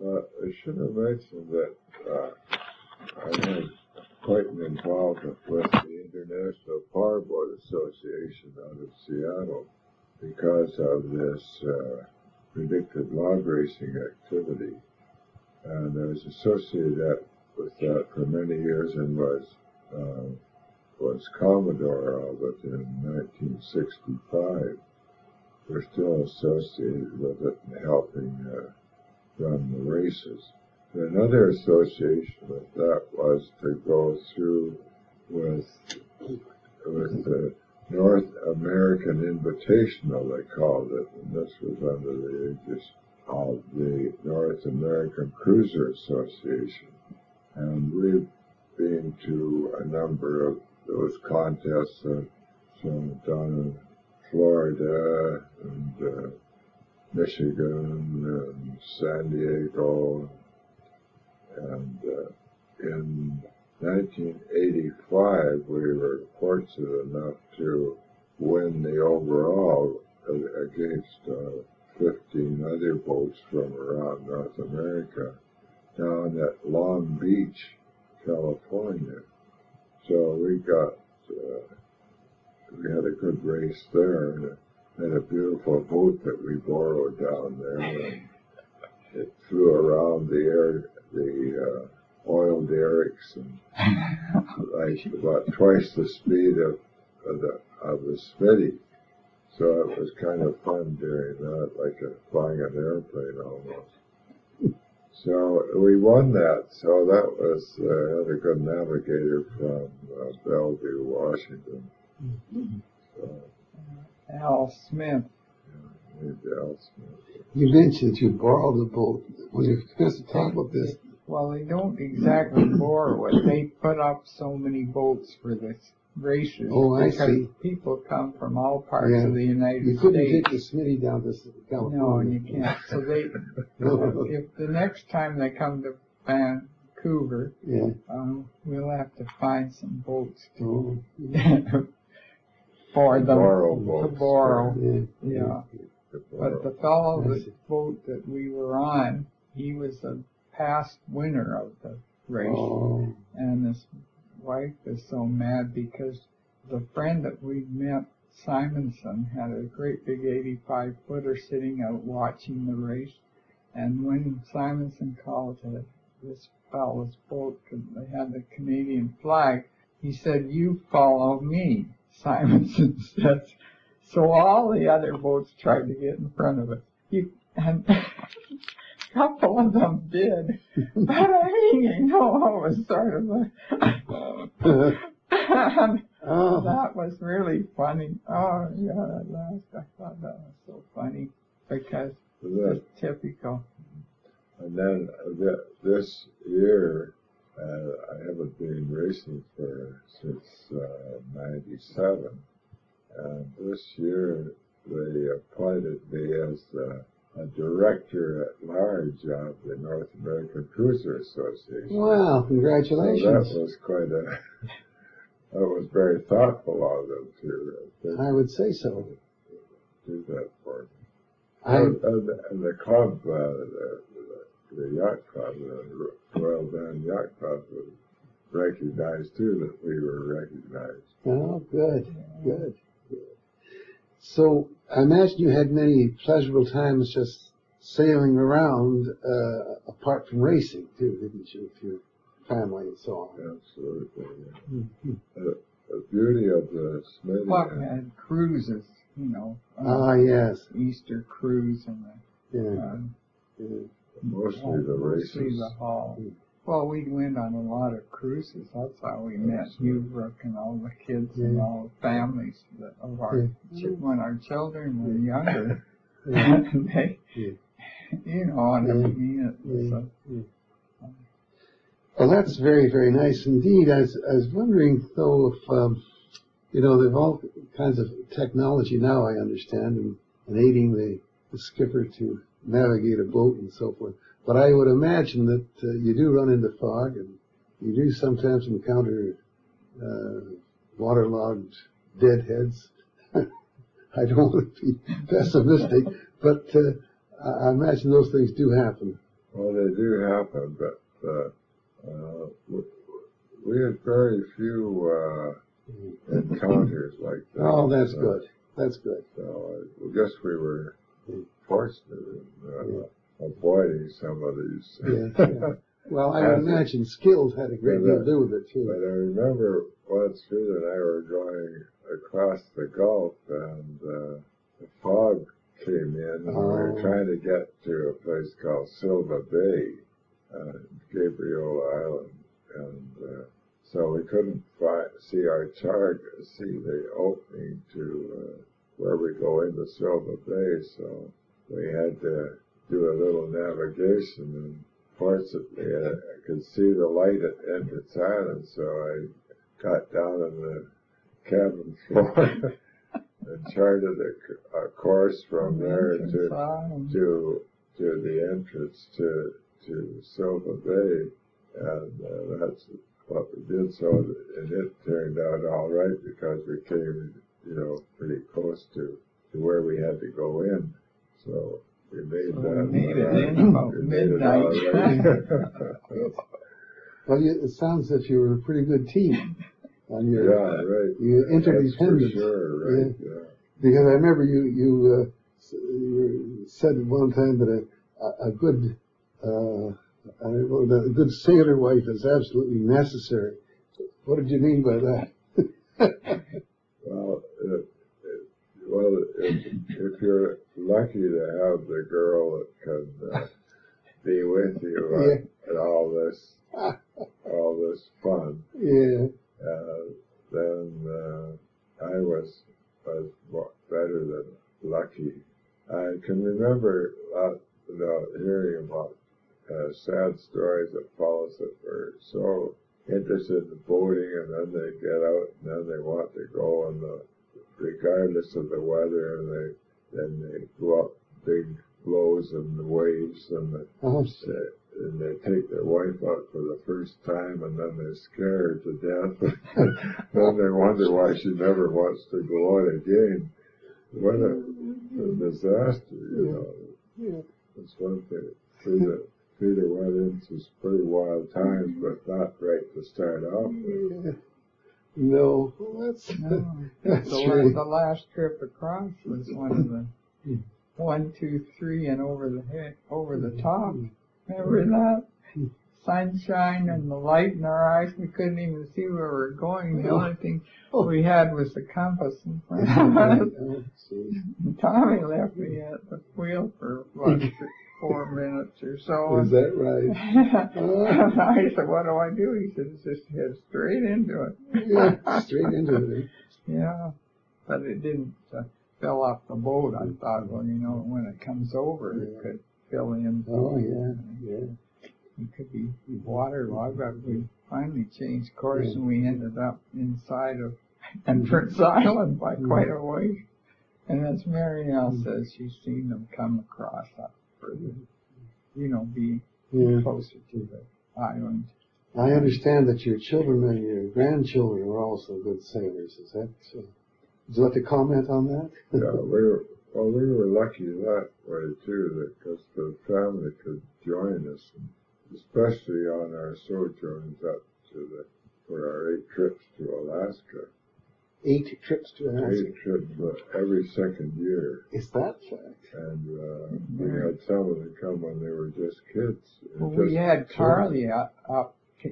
I should have mentioned that I had quite an involvement with the International Powerboat Association out of Seattle because of this predicted log racing activity. And I was associated with that for many years and was Commodore of it in 1965. We're still associated with it and helping run the races. Another association with that was to go through with the North American Invitational, they called it, and this was under the aegis of the North American Cruiser Association. And we've been to a number of those contests, some down in Florida and Michigan and San Diego. And in 1985, we were fortunate enough to win the overall against 15 other boats from around North America down at Long Beach, California. So we had a good race there, and had a beautiful boat that we borrowed down there. And it flew around the oil derricks and like about twice the speed of the Smitty. So it was kind of fun doing that, like flying an airplane almost. So we won that. So that was had a good navigator from Bellevue, Washington. So, Al Smith. Yeah, maybe Al Smith. You mentioned you borrowed the boat. When you first talk about this. Well, they don't exactly borrow it. They put up so many boats for the races. Oh, I because see. people come from all parts of the United You couldn't States. take the Smitty down to California. No, and you can't. So they, if the next time they come to Vancouver, we'll have to find some boats to for them to borrow. But the fellow, the boat that we were on, he was a past winner of the race, and his wife is so mad because the friend that we met, Simonson, had a great big 85-footer sitting out watching the race, and when Simonson called to this fellow's boat, because they had the Canadian flag, he said, "You follow me," Simonson said. So all the other boats tried to get in front of it. And a couple of them did. But I mean, you know, it was sort of that was really funny. Oh, yeah, at last I thought that was so funny because it's typical. And then this year, I haven't been racing since '97. And this year, they appointed me as a director at large of the North American Cruiser Association. Wow, congratulations. So that was that was very thoughtful of them to I would say so. Do that for me. And the club, the yacht club, the Royal Van Yacht Club, was recognized too, that we were recognized. Oh, good. So I imagine you had many pleasurable times just sailing around, apart from racing too, didn't you, with your family and so on? Absolutely. Yeah. The beauty of the Smitty. Well, we had cruises, you know. Yes. Easter cruise and mostly the races. Mostly the hall. Well, we went on a lot of cruises. That's how we met Hubrook and all the kids and all the families of our when our children were younger. They, you know, and I mean, it was well, that's very, very nice indeed. I was wondering, though, if, you know, there's all kinds of technology now, I understand, and aiding the skipper to navigate a boat and so forth. But I would imagine that you do run into fog, and you do sometimes encounter waterlogged deadheads. I don't want to be pessimistic, but I imagine those things do happen. Well, they do happen, but we had very few encounters like that. Oh, that's good. That's good. So I guess we were fortunate in avoiding some of these. Yeah. Well, I would imagine skills had a great deal to do with it, too. But I remember once Freda and I were going across the Gulf, and the fog came in, and we were trying to get to a place called Silva Bay, Gabriel Island, and so we couldn't see our target, see the opening to where we go into Silva Bay, so we had to do a little navigation, and fortunately I could see the light at Entrance Island, so I got down on the cabin floor and charted a course from there to the entrance to Silva Bay, and that's what we did. So, and it turned out all right because we came, pretty close to where we had to go in. So we made that. We made it in about midnight. Well, it sounds as if you were a pretty good team. On your, right. Your interdependence. Sure, right. Yeah. Because I remember you said at one time that a good a good sailor wife is absolutely necessary. What did you mean by that? Well, if you're lucky to have the girl that can be with you at all this fun, then I was better than lucky. I can remember hearing about sad stories of fellows that were so interested in boating, and then they get out, and then they want to go, and regardless of the weather, and they go up big blows in the waves, and they take their wife out for the first time, and then they're scared to death. Then they wonder why she never wants to go out again. What a disaster, That's one thing. Freda went into some pretty wild times, but not right to start off with. No, that's true. The last trip across was one of the 1, 2, 3 and over the top. Remember that? Sunshine and the light in our eyes. We couldn't even see where we were going. The only thing we had was the compass in front of us. And Tommy left me at the wheel for about 4 minutes or so. Is that right? And I said, "What do I do?" He said, "Just head straight into it." Yeah, straight into it. Yeah, but it didn't fill up the boat. I thought, well, when it comes over, it could fill in. Oh, yeah. It could be waterlogged, but we finally changed course, and we ended up inside of Entrance Island by quite a ways. And as Marielle says, she's seen them come across up further, be closer to the island. I understand that your children and your grandchildren are also good sailors. Is that so? Would you like to comment on that? Yeah, we were lucky that way too, because the family could join us, especially on our sojourns up for our 8 trips to Alaska. 8 trips to Alaska? 8 trips every second year. Is that fact? And we had some of them come when they were just kids. Well, we had Carly up.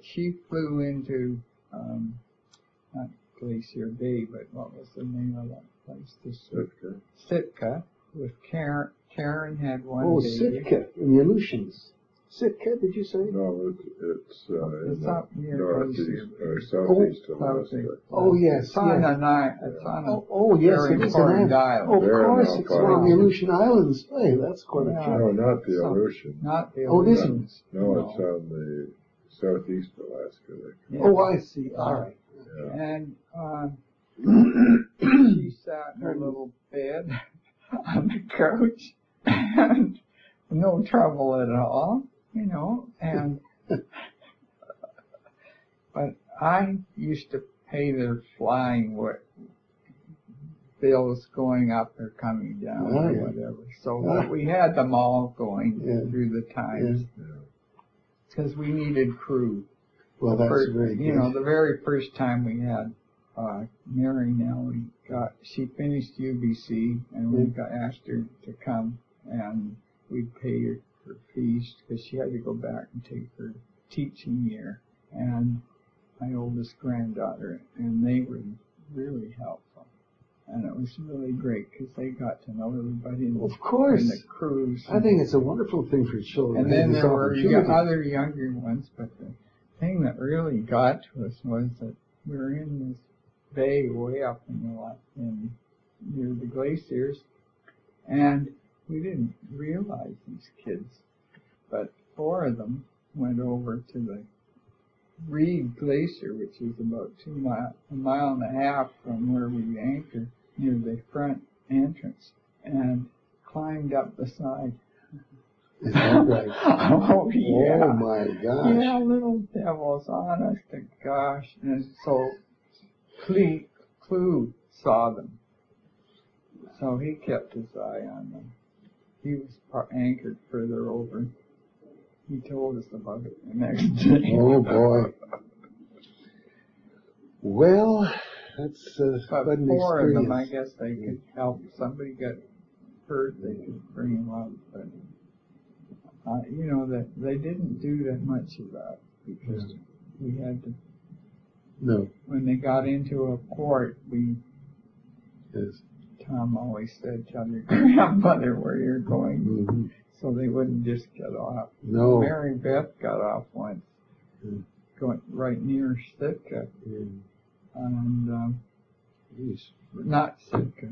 She flew into, not Glacier Bay, but what was the name of that place? Sitka. With Karen. Karen had one baby. Sitka, in the Aleutians. Sitka, did you say? No, it's up near northeast or southeast Alaska. Oh, yes. It's on an island. It's on a yes, very it is an important island. island. Of course, it's one of the Aleutian Islands. Hey, that's quite a trip. No, not the Aleutian. Not the Oh, it Aleutian. isn't? No, it's on the southeast Alaska. Yeah. Oh, I see. All right. Yeah. And she sat in her little bed on the couch, and no trouble at all, and but I used to pay their flying bills going up or coming down or whatever. So we had them all going through the times because we needed crew. Well, that's very good. You know, the very first time we had Mary Nellie she finished UBC, and we asked her to come, and we'd pay her for fees because she had to go back and take her teaching year. And my oldest granddaughter, and they were really helpful. And it was really great because they got to know everybody in the cruise. I think it's a wonderful thing for children. And then there were other younger ones, but the thing that really got to us was that we were in this bay way up near the glaciers, and we didn't realize these kids, but 4 of them went over to the Reed Glacier, which is about a mile and a half from where we anchored near the front entrance, and climbed up the side. Is that right? Oh, yeah. Oh, my gosh. Yeah, little devils, honest to gosh. And so Clue saw them. So he kept his eye on them. He was anchored further over. He told us about it the next day. Oh, boy. Well, that's quite an 4 of them, I experience. guess they could help. Somebody got hurt, they could bring him up. But, you know, that they didn't do that much of that because we had to. No. When they got into a port, Yes. Tom always said, tell your grandmother where you're going, Mm-hmm. so they wouldn't just get off. No. Mary Beth got off once, going right near Sitka, and not Sitka,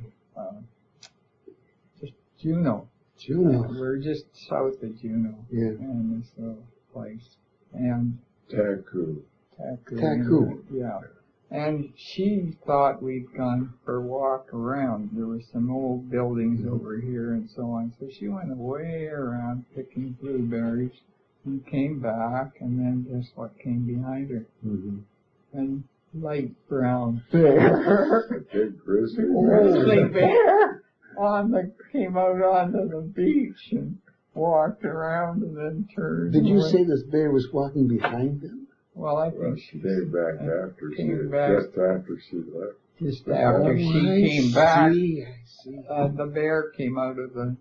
just Juneau. Juneau. We're just south of Juneau, and this little place, and Taku. Yeah. And she thought we'd gone for a walk around. There were some old buildings over here and so on. So she went way around picking blueberries and came back, and then guess what came behind her? Mm-hmm. And light brown bear. A big grizzly bear came out onto the beach and walked around and then turned. Did you say this bear was walking behind them? Well, I think she came back just after she left. Just after she came back, the bear came out of the.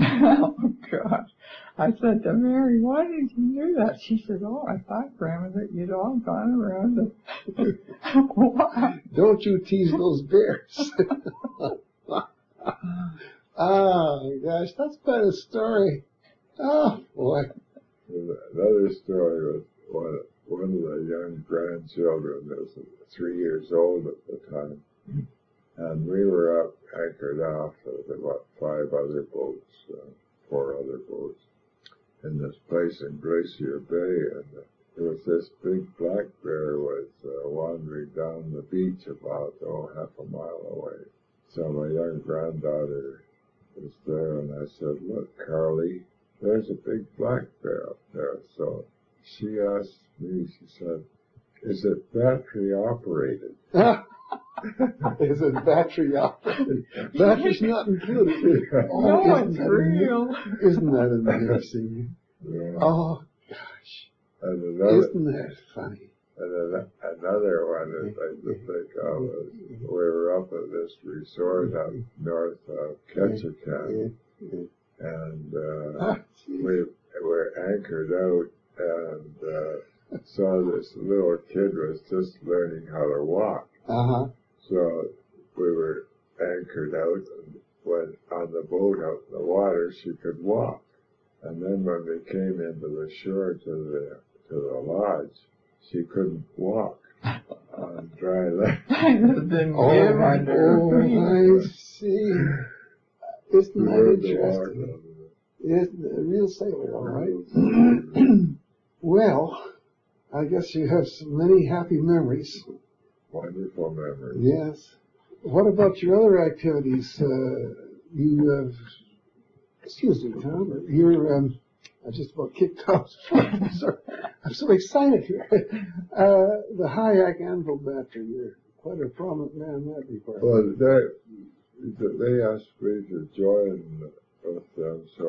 Oh God! I said to Mary, "Why did you do that?" She said, "Oh, I thought, Grandma, that you'd all gone around the." Don't you tease those bears! Oh gosh, that's quite a story. Oh boy! Another story was. One of the young grandchildren was 3 years old at the time, and we were up anchored off of about 5 other boats, 4 other boats, in this place in Glacier Bay, and there was this big black bear was wandering down the beach about half a mile away. So my young granddaughter was there, and I said, "Look, Carly, there's a big black bear up there." So she asked me, she said, "Is it battery operated?" Is it battery operated? Battery's not included. No, it's real. Isn't that amazing? Yeah. Oh, gosh. And another, isn't that funny? And another one that I could think of was we were up at this resort up north of Ketchikan, and we were anchored out, and saw this little kid was just learning how to walk. Uh-huh. So we were anchored out, and when on the boat out in the water, she could walk. And then when we came into the shore to the lodge, she couldn't walk on dry land. I see. Isn't that interesting? Isn't it? A real sailor, all right. Well, I guess you have so many happy memories. Wonderful memories. Yes. What about your other activities? You have, excuse me, Tom, you're, I just about kicked off. I'm so excited here. The High Anvil Battery, you're quite a prominent man in that department. Well, they asked me to join with them, so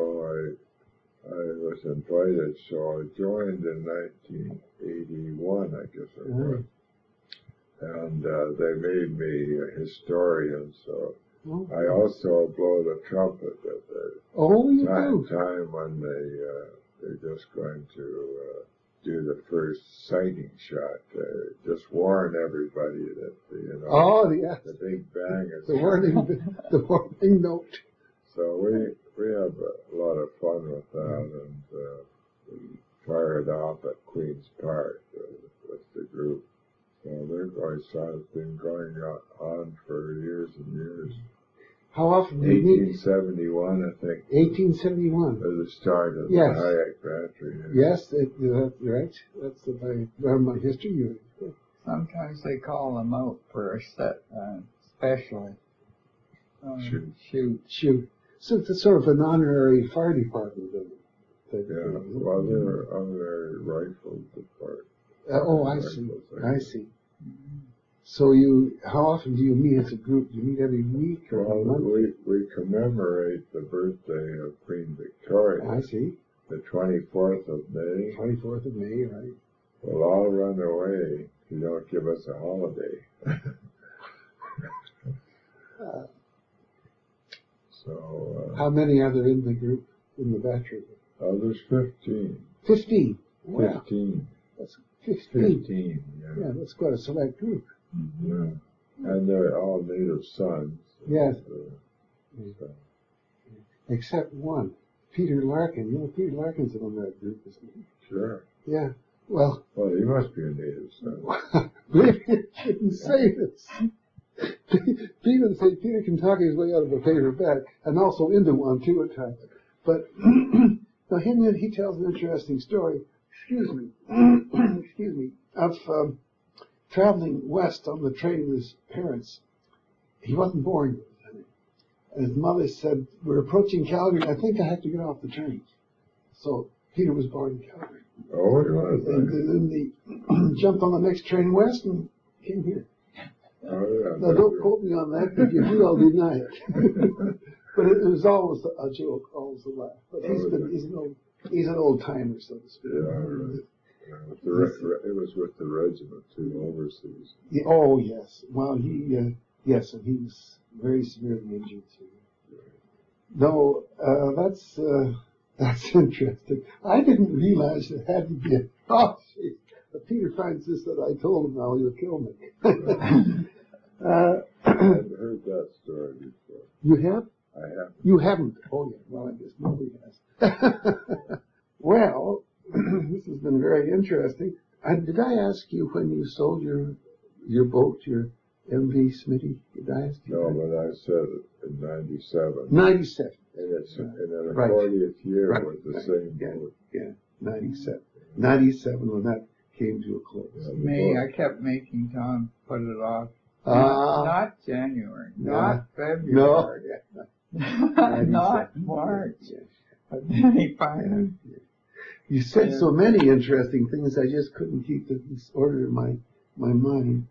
I was invited. So I joined in 1981, I guess it was. And they made me a historian, so I also blow the trumpet at the time when they're just going to do the first sighting shot. Just warn everybody that the Big Bang is the warning note. So we have a lot of fun with that, and we fired off at Queen's Park with the group. So their voice has been going on for years and years. How often do you meet? 1871, I think. 1871. At the start of the Yes. Hayek battery. Yes, that's right. That's if I remember my history unit. Sometimes they call them out for a special shoot. So it's a sort of an honorary fire department. Yeah, well, they're honorary rifle department. I see. So how often do you meet as a group? Do you meet every week or every month? We commemorate the birthday of Queen Victoria. I see. The 24th of May. 24th of May, right. We'll all run away if you don't give us a holiday. How many are there in the group, in the battery? There's 15. 15? Wow. 15. That's 15. 15, yeah. That's quite a select group. Yeah. And they're all native sons. Yes. Except one, Peter Larkin. You know, Peter Larkin's in that group, isn't he? Sure. Yeah. Well, he must be a native son. Maybe I shouldn't say this. Peter can talk his way out of a paper bag, and also into one too at times. But now he tells an interesting story. Excuse me, of traveling west on the train with his parents. He wasn't born yet, and his mother said, "We're approaching Calgary. I think I have to get off the train." So Peter was born in Calgary. Oh, it was. And then they jumped on the next train west and came here. Oh, yeah. Now, don't quote me on that, but if you do, I'll deny it. But it was always a joke, always a laugh. But he's an old timer, so to speak. Yeah, right. It was with the regiment too, overseas. Yes. Well, and he was very severely injured too. No, that's interesting. I didn't realize it had to be But Peter finds this that I told him now, he'll kill me. I've heard that story before. You have? I haven't. You haven't? Oh, yeah. Well, I guess nobody has. Well, this has been very interesting. Did I ask you when you sold your boat, your MV Smitty? Did I ask you? No, but I said it in 97. 97. And it's in the 40th year with the same boat. Yeah, 97. 97 when that came to a close. Me, I kept making Tom put it off. Not January, not February, not March. But then he finally. You said so many interesting things, I just couldn't keep this order in my mind.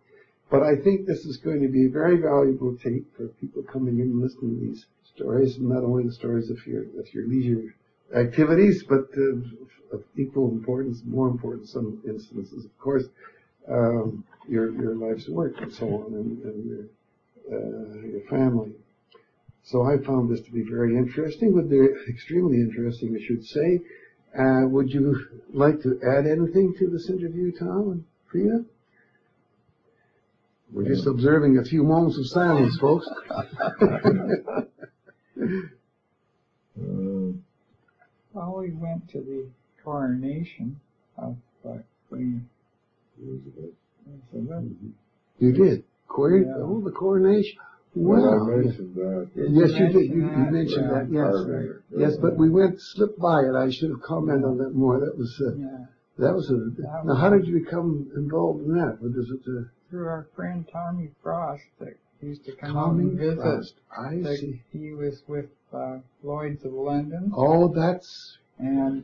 But I think this is going to be a very valuable tape for people coming in and listening to these stories, and not only the stories of your leisure activities, but of equal importance, more important in some instances, of course, your life's work and so on, and your family. So I found this to be very interesting, extremely interesting, I should say. Would you like to add anything to this interview, Tom and Freda? We're just observing a few moments of silence, folks. Well, we went to the coronation of Queen Elizabeth. You did? The coronation. Well, I mentioned that. Yes, you did. You mentioned that. Yes, yes. But we slipped by it. I should have commented on that more. That was. Now, how did you become involved in that? What is it? Through our friend Tommy Frost that used to come out and visit. Frost. I see. He was with Lloyd's of London. Oh, that's. And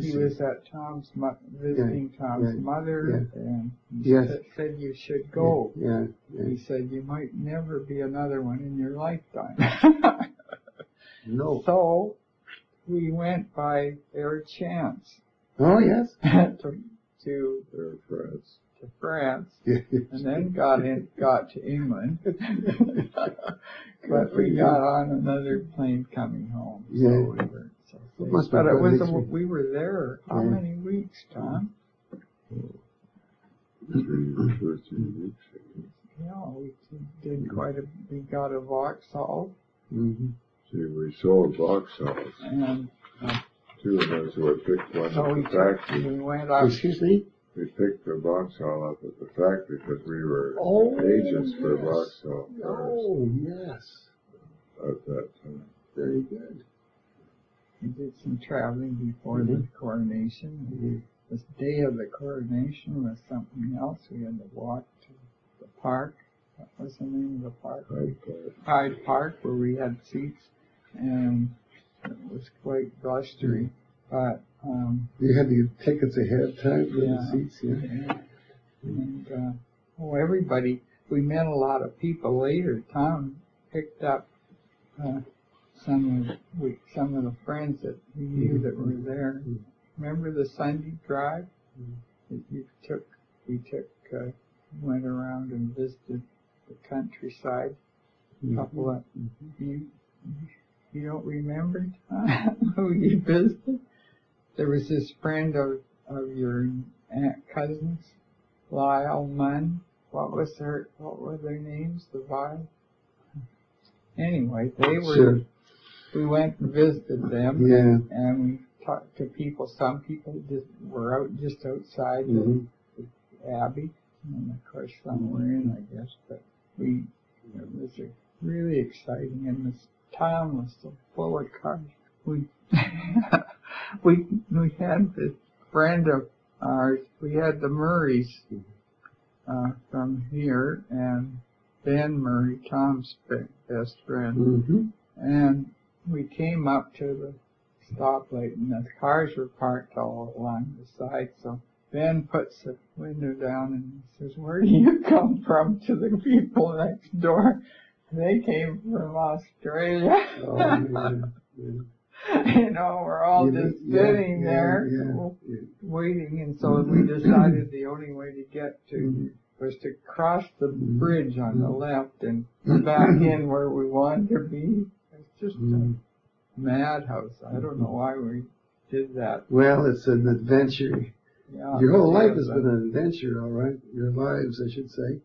he was at Tom's visiting Tom's mother, and he said you should go. He said you might never be another one in your lifetime. No. So we went by air chance. Oh yes. to France, and then got to England. But we got on another plane coming home. So we were so safe. But we were there how many weeks, Tom? 2 or 3 weeks. Yeah, we did we got a Vauxhall. Mm-hmm. See, we sold Vauxhalls. And 2 of us who had picked one so at the factory. We went up. Excuse me? We picked the Vauxhall up at the factory because we were agents for Vauxhall cars. Oh, yes. At that time. Very good. We did some traveling before the coronation. The day of the coronation was something else. We had to walk to the park. What was the name of the park? Hyde Park, where we had seats, and it was quite blustery. But you had the tickets ahead of time for the seats, And everybody. We met a lot of people later. Tom picked up some of the friends that we knew that were there. Remember the Sunday drive that we went around and visited the countryside. A couple of you don't remember who you visited? There was this friend of your cousin's, Lyle Munn. What were their names? The vibe. Anyway, they were. Sure. We went and visited them, and we talked to people. Some people were out just outside the Abbey, and of course some were in, I guess. But it was really exciting, and this town was so full of cars. We had this friend of ours. We had the Murrays from here, and Ben Murray, Tom's best friend, and we came up to the stoplight, and the cars were parked all along the side. So Ben puts the window down and says, "Where do you come from?" to the people next door. They came from Australia. We're all just sitting there waiting, and so we decided the only way to get to was to cross the bridge on the left and back in where we wanted to be. It's just a madhouse. I don't know why we did that. Well, it's an adventure. Yeah, your whole life has been an adventure, all right? Your lives, I should say.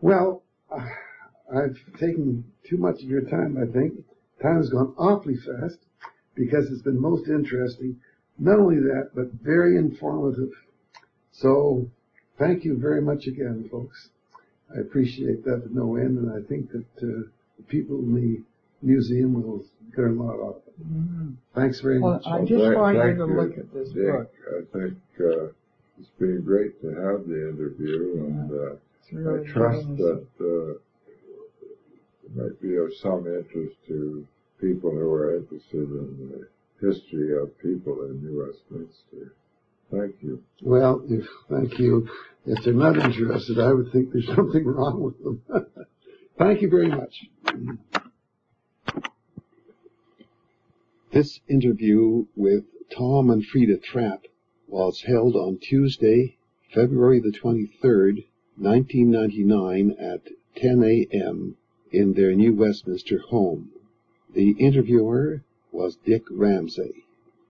Well, I've taken too much of your time, I think. Time has gone awfully fast because it's been most interesting. Not only that, but very informative. So thank you very much again, folks. I appreciate that to no end, and I think that the people in the museum will get a lot out of it. Thanks very much. I just want you to look at this book. I think it's been great to have the interview, and really I trust that it might be of some interest to people who are interested in the history of people in New Westminster. Thank you. Well, thank you. If they're not interested, I would think there's something wrong with them. Thank you very much. This interview with Tom and Freda Trapp was held on Tuesday, February the 23rd, 1999 at 10 a.m. in their New Westminster home. The interviewer was Dick Ramsay.